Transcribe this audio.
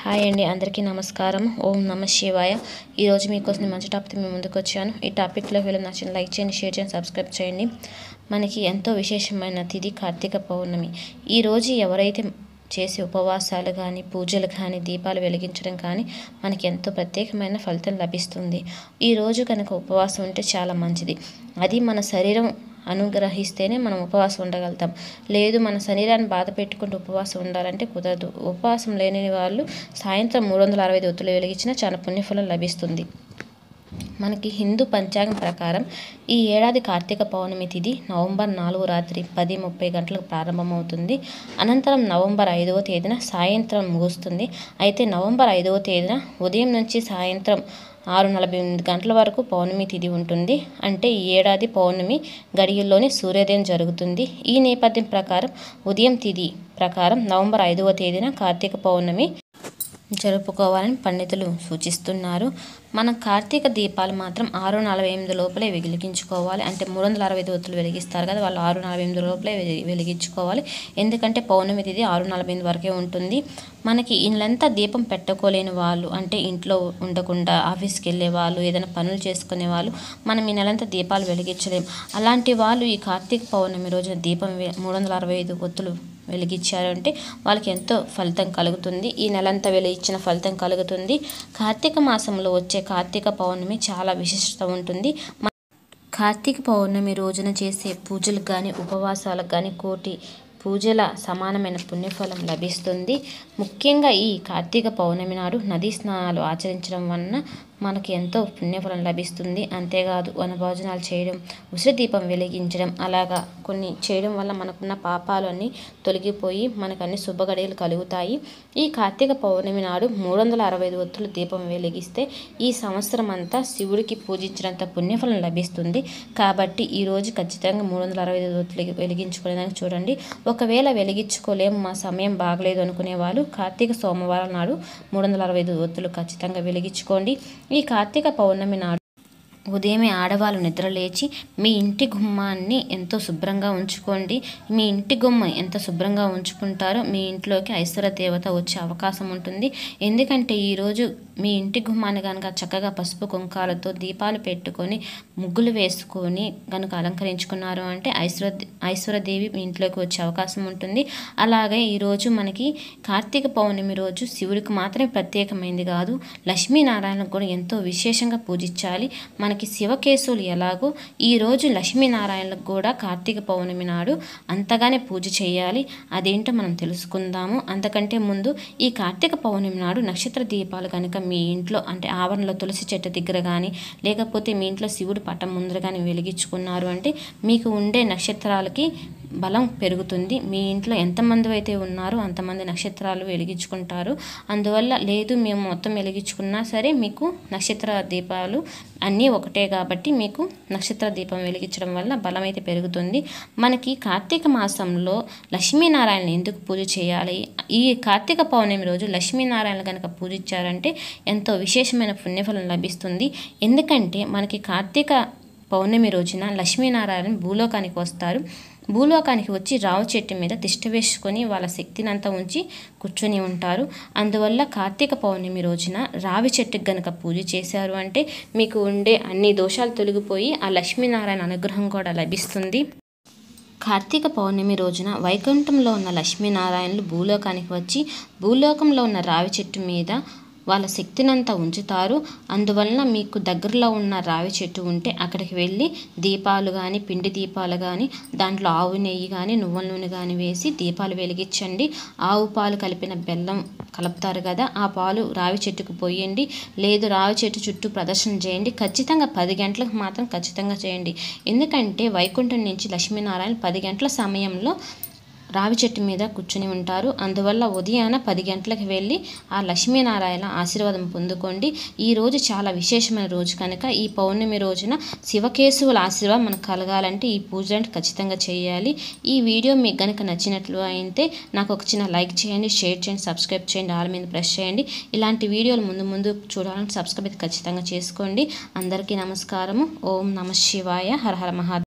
Hi అండి, అందరికీ నమస్కారం. ఓం నమ శివాయ. ఈరోజు మీకోసం మంచి టాపిక్ మీ ముందుకు వచ్చాను. ఈ టాపిక్లో వీళ్ళు నచ్చిన లైక్ చేయండి, షేర్ చేయండి, సబ్స్క్రైబ్ చేయండి. మనకి ఎంతో విశేషమైన తిథి కార్తీక పౌర్ణమి. ఈరోజు ఎవరైతే చేసే ఉపవాసాలు కానీ, పూజలు కానీ, దీపాలు వెలిగించడం కానీ మనకి ఎంతో ప్రత్యేకమైన ఫలితం లభిస్తుంది. ఈరోజు కనుక ఉపవాసం ఉంటే చాలా మంచిది. అది మన శరీరం అనుగ్రహిస్తేనే మనం ఉపవాసం ఉండగలుగుతాం. లేదు మన శరీరాన్ని బాధ పెట్టుకుంటూ ఉపవాసం ఉండాలంటే కుదరదు. ఉపవాసం లేని వాళ్ళు సాయంత్రం 365 ఒత్తులు వెలిగించినా చాలా పుణ్యఫలం లభిస్తుంది. మనకి హిందూ పంచాంగం ప్రకారం ఈ ఏడాది కార్తీక పౌర్ణమి తిథి నవంబర్ 4 రాత్రి 10:30 గంటలకు ప్రారంభమవుతుంది. అనంతరం నవంబర్ 5వ తేదీన సాయంత్రం ముగుస్తుంది. అయితే నవంబర్ 5వ తేదీన ఉదయం నుంచి సాయంత్రం 6:48 గంటల వరకు పౌర్ణమి తిథి ఉంటుంది. అంటే ఈ ఏడాది పౌర్ణమి గడియల్లోనే సూర్యోదయం జరుగుతుంది. ఈ నేపథ్యం ప్రకారం ఉదయం తిథి ప్రకారం నవంబర్ 5వ తేదీన కార్తీక పౌర్ణమి జరుపుకోవాలని పండితులు సూచిస్తున్నారు. మనం కార్తీక దీపాలు మాత్రం 6:48 లోపలే వెలిగించుకోవాలి. అంటే 365 ఒత్తులు వెలిగిస్తారు కదా, వాళ్ళు 6:48 లోపలే వెలిగించుకోవాలి. ఎందుకంటే పౌర్ణమి తిథి 6:48 వరకే ఉంటుంది. మనకి ఇళ్ళంతా దీపం పెట్టుకోలేని వాళ్ళు, అంటే ఇంట్లో ఉండకుండా ఆఫీస్కి వెళ్ళే వాళ్ళు, ఏదైనా పనులు చేసుకునే వాళ్ళు, మనం ఈ నెలంతా దీపాలు వెలిగించలేం. అలాంటి వాళ్ళు ఈ కార్తీక పౌర్ణమి రోజున దీపం 365 ఒత్తులు వెలిగించారంటే వాళ్ళకి ఎంతో ఫలితం కలుగుతుంది. ఈ నెలంతా వెలిగించిన ఫలితం కలుగుతుంది. కార్తీక మాసంలో వచ్చే కార్తీక పౌర్ణమి చాలా విశిష్టత ఉంటుంది. కార్తీక పౌర్ణమి రోజున చేసే పూజలకు కానీ, ఉపవాసాలకు కానీ కోటి పూజల సమానమైన పుణ్యఫలం లభిస్తుంది. ముఖ్యంగా ఈ కార్తీక పౌర్ణమి నాడు నదీ స్నానాలు ఆచరించడం వలన మనకి ఎంతో పుణ్యఫలం లభిస్తుంది. అంతేకాదు వనభోజనాలు చేయడం, ఉసిరి దీపం వెలిగించడం, అలాగా కొన్ని చేయడం వల్ల మనకున్న పాపాలు అన్నీ తొలగిపోయి మనకు అన్ని శుభగడియలు కలుగుతాయి. ఈ కార్తీక పౌర్ణమి నాడు 365 ఒత్తులు దీపం వెలిగిస్తే ఈ సంవత్సరం అంతా శివుడికి పూజించినంత పుణ్యఫలం లభిస్తుంది. కాబట్టి ఈరోజు ఖచ్చితంగా 365 ఒత్తులు వెలిగించుకునేదానికి చూడండి. ఒకవేళ వెలిగించుకోలేము, మా సమయం బాగలేదు అనుకునే వాళ్ళు కార్తీక సోమవారం నాడు 365 ఒత్తులు ఖచ్చితంగా వెలిగించుకోండి. ఈ కార్తీక పౌర్ణమి నాడు ఉదయమే ఆడవాళ్ళు నిద్ర లేచి మీ ఇంటి గుమ్మాన్ని ఎంతో శుభ్రంగా ఉంచుకోండి. మీ ఇంటి గుమ్మం ఎంత శుభ్రంగా ఉంచుకుంటారో మీ ఇంట్లోకి ఐశ్వర్య దేవత వచ్చే అవకాశం ఉంటుంది. ఎందుకంటే ఈరోజు మీ ఇంటి గుమ్మాన్ని కనుక చక్కగా పసుపు కుంకాలతో దీపాలు పెట్టుకొని ముగ్గులు వేసుకొని కనుక అలంకరించుకున్నారు అంటే ఐశ్వర్యదేవి మీ ఇంట్లోకి వచ్చే అవకాశం ఉంటుంది. అలాగే ఈరోజు మనకి కార్తీక పౌర్ణమి రోజు శివుడికి మాత్రమే ప్రత్యేకమైంది కాదు, లక్ష్మీనారాయణకు కూడా ఎంతో విశేషంగా పూజించాలి. మనకి శివకేశవులు ఎలాగో ఈరోజు లక్ష్మీనారాయణలకు కూడా కార్తీక పౌర్ణమి నాడు అంతగానే పూజ చేయాలి. అదేంటో మనం తెలుసుకుందాము. అంతకంటే ముందు ఈ కార్తీక పౌర్ణమి నాడు నక్షత్ర దీపాలు కనుక మీ ఇంట్లో, అంటే ఆవరణలో తులసి చెట్టు దగ్గర కానీ, లేకపోతే మీ ఇంట్లో శివుడి పటం ముందర కానీ వెలిగించుకున్నారు అంటే మీకు ఉండే నక్షత్రాలకి బలం పెరుగుతుంది. మీ ఇంట్లో ఎంతమంది అయితే ఉన్నారో అంతమంది నక్షత్రాలు వెలిగించుకుంటారు. అందువల్ల లేదు మేము మొత్తం వెలిగించుకున్నా సరే మీకు నక్షత్ర దీపాలు అన్నీ ఒకటే కాబట్టి మీకు నక్షత్ర దీపం వెలిగించడం వల్ల బలం అయితే పెరుగుతుంది. మనకి కార్తీక మాసంలో లక్ష్మీనారాయణ ఎందుకు పూజ చేయాలి? ఈ కార్తీక పౌర్ణమి రోజు లక్ష్మీనారాయణ కనుక పూజించారంటే ఎంతో విశేషమైన పుణ్యఫలం లభిస్తుంది. ఎందుకంటే మనకి కార్తీక పౌర్ణమి రోజున లక్ష్మీనారాయణ భూలోకానికి వస్తారు. భూలోకానికి వచ్చి రావి చెట్టు మీద తిష్ట వేసుకొని వాళ్ళ శక్తిని అంతా ఉంచి కూర్చొని ఉంటారు. అందువల్ల కార్తీక పౌర్ణమి రోజున రావి చెట్టుకు గనక పూజ చేశారు అంటే మీకు ఉండే అన్ని దోషాలు తొలగిపోయి ఆ లక్ష్మీనారాయణ అనుగ్రహం కూడా లభిస్తుంది. కార్తీక పౌర్ణమి రోజున వైకుంఠంలో ఉన్న లక్ష్మీనారాయణలు భూలోకానికి వచ్చి భూలోకంలో ఉన్న రావి చెట్టు మీద వాళ్ళ శక్తినంతా ఉంచుతారు. అందువలన మీకు దగ్గరలో ఉన్న రావి చెట్టు ఉంటే అక్కడికి వెళ్ళి దీపాలు కానీ, పిండి దీపాలు కానీ, దాంట్లో ఆవు నెయ్యి కానీ, నువ్వుల నూనె కానీ వేసి దీపాలు వెలిగించండి. ఆవు పాలు కలిపిన బెల్లం కలుపుతారు కదా, ఆ పాలు రావి చెట్టుకు పోయండి. లేదు రావి చెట్టు చుట్టూ ప్రదర్శన చేయండి. ఖచ్చితంగా 10 గంటలకు మాత్రం ఖచ్చితంగా చేయండి. ఎందుకంటే వైకుంఠం నుంచి లక్ష్మీనారాయణ 10 గంటల సమయంలో రావి చెట్టు మీద కూర్చుని ఉంటారు. అందువల్ల ఉదయాన 10 గంటలకు వెళ్ళి ఆ లక్ష్మీనారాయణ ఆశీర్వాదం పొందుకోండి. ఈ రోజు చాలా విశేషమైన రోజు కనుక ఈ పౌర్ణమి రోజున శివకేశవుల ఆశీర్వాదం మనకు కలగాలంటే ఈ పూజలు ఖచ్చితంగా చేయాలి. ఈ వీడియో మీకు కనుక నచ్చినట్లు అయితే నాకు ఒక చిన్న లైక్ చేయండి, షేర్ చేయండి, సబ్స్క్రైబ్ చేయండి, ఆల్ మీద ప్రెస్ చేయండి. ఇలాంటి వీడియోలు ముందు చూడాలంటే సబ్స్క్రైబ్ ఖచ్చితంగా చేసుకోండి. అందరికీ నమస్కారము. ఓం నమ శివాయ. హర హర మహా